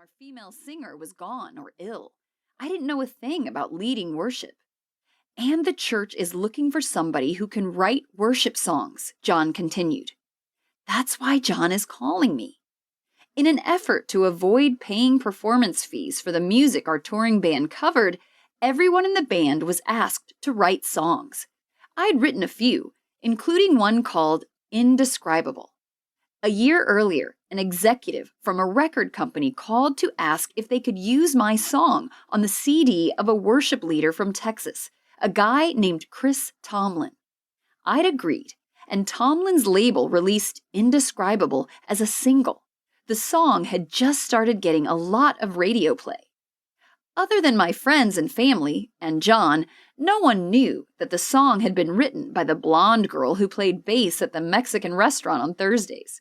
our female singer was gone or ill. I didn't know a thing about leading worship. And the church is looking for somebody who can write worship songs, John continued. That's why John is calling me. In an effort to avoid paying performance fees for the music our touring band covered, everyone in the band was asked to write songs. I'd written a few, including one called Indescribable. A year earlier, an executive from a record company called to ask if they could use my song on the CD of a worship leader from Texas, a guy named Chris Tomlin. I'd agreed, and Tomlin's label released Indescribable as a single. The song had just started getting a lot of radio play. Other than my friends and family, and John, no one knew that the song had been written by the blonde girl who played bass at the Mexican restaurant on Thursdays.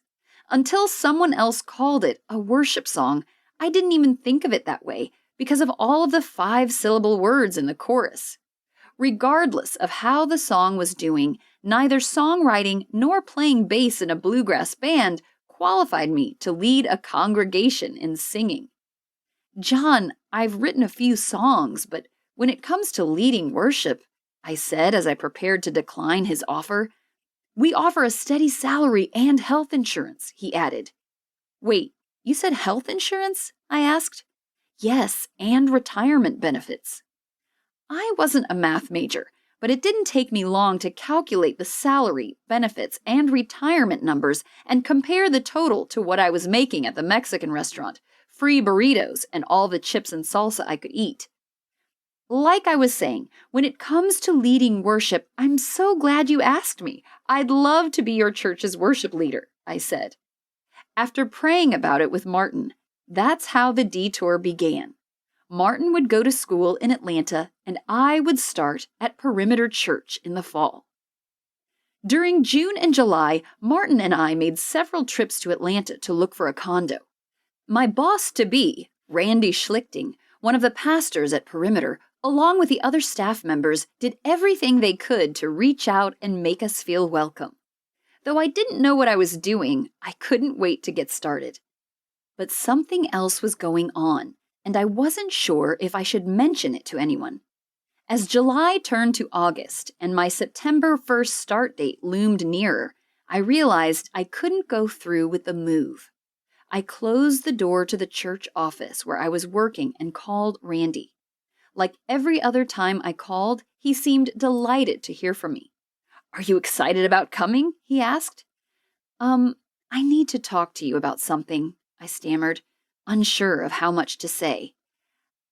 Until someone else called it a worship song, I didn't even think of it that way because of all of the 5-syllable words in the chorus. Regardless of how the song was doing, neither songwriting nor playing bass in a bluegrass band qualified me to lead a congregation in singing. John, I've written a few songs, but when it comes to leading worship, I said as I prepared to decline his offer, we offer a steady salary and health insurance, he added. Wait, you said health insurance? I asked. Yes, and retirement benefits. I wasn't a math major, but it didn't take me long to calculate the salary, benefits, and retirement numbers and compare the total to what I was making at the Mexican restaurant, free burritos, and all the chips and salsa I could eat. Like I was saying, when it comes to leading worship, I'm so glad you asked me. I'd love to be your church's worship leader, I said. After praying about it with Martin, that's how the detour began. Martin would go to school in Atlanta, and I would start at Perimeter Church in the fall. During June and July, Martin and I made several trips to Atlanta to look for a condo. My boss-to-be, Randy Schlichting, one of the pastors at Perimeter, along with the other staff members, did everything they could to reach out and make us feel welcome. Though I didn't know what I was doing, I couldn't wait to get started. But something else was going on, and I wasn't sure if I should mention it to anyone. As July turned to August and my September 1st start date loomed nearer, I realized I couldn't go through with the move. I closed the door to the church office where I was working and called Randy. Like every other time I called, he seemed delighted to hear from me. Are you excited about coming? He asked. I need to talk to you about something, I stammered, unsure of how much to say.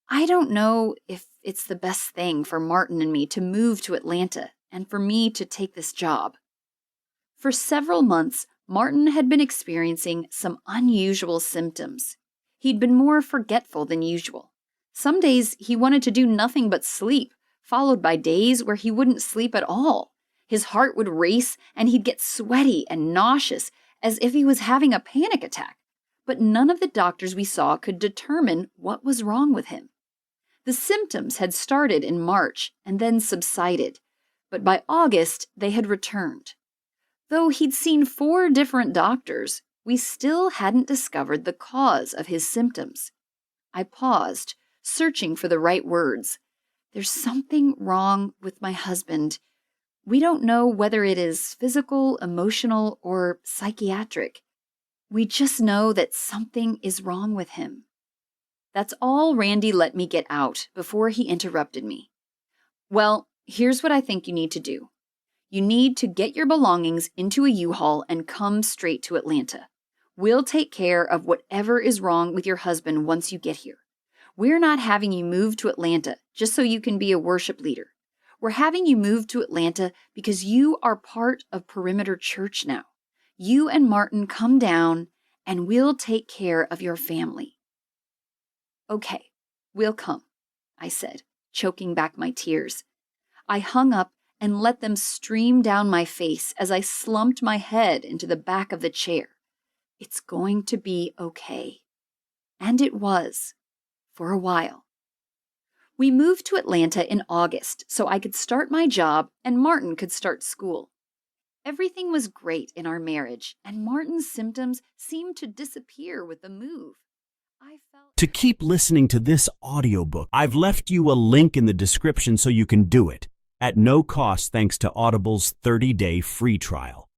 I don't know if it's the best thing for Martin and me to move to Atlanta and for me to take this job. For several months, Martin had been experiencing some unusual symptoms. He'd been more forgetful than usual. Some days he wanted to do nothing but sleep, followed by days where he wouldn't sleep at all. His heart would race and he'd get sweaty and nauseous as if he was having a panic attack. But none of the doctors we saw could determine what was wrong with him. The symptoms had started in March and then subsided, but by August they had returned. Though he'd seen 4 different doctors, we still hadn't discovered the cause of his symptoms. I paused, searching for the right words. There's something wrong with my husband. We don't know whether it is physical, emotional, or psychiatric. We just know that something is wrong with him. That's all Randy let me get out before he interrupted me. Well, here's what I think you need to do. You need to get your belongings into a U-Haul and come straight to Atlanta. We'll take care of whatever is wrong with your husband once you get here. We're not having you move to Atlanta just so you can be a worship leader. We're having you move to Atlanta because you are part of Perimeter Church now. You and Martin come down, and we'll take care of your family. Okay, we'll come, I said, choking back my tears. I hung up and let them stream down my face as I slumped my head into the back of the chair. It's going to be okay. And it was, for a while. We moved to Atlanta in August so I could start my job and Martin could start school. Everything was great in our marriage, and Martin's symptoms seemed to disappear with the move. I felt To keep listening to this audiobook, I've left you a link in the description so you can do it, at no cost thanks to Audible's 30-day free trial.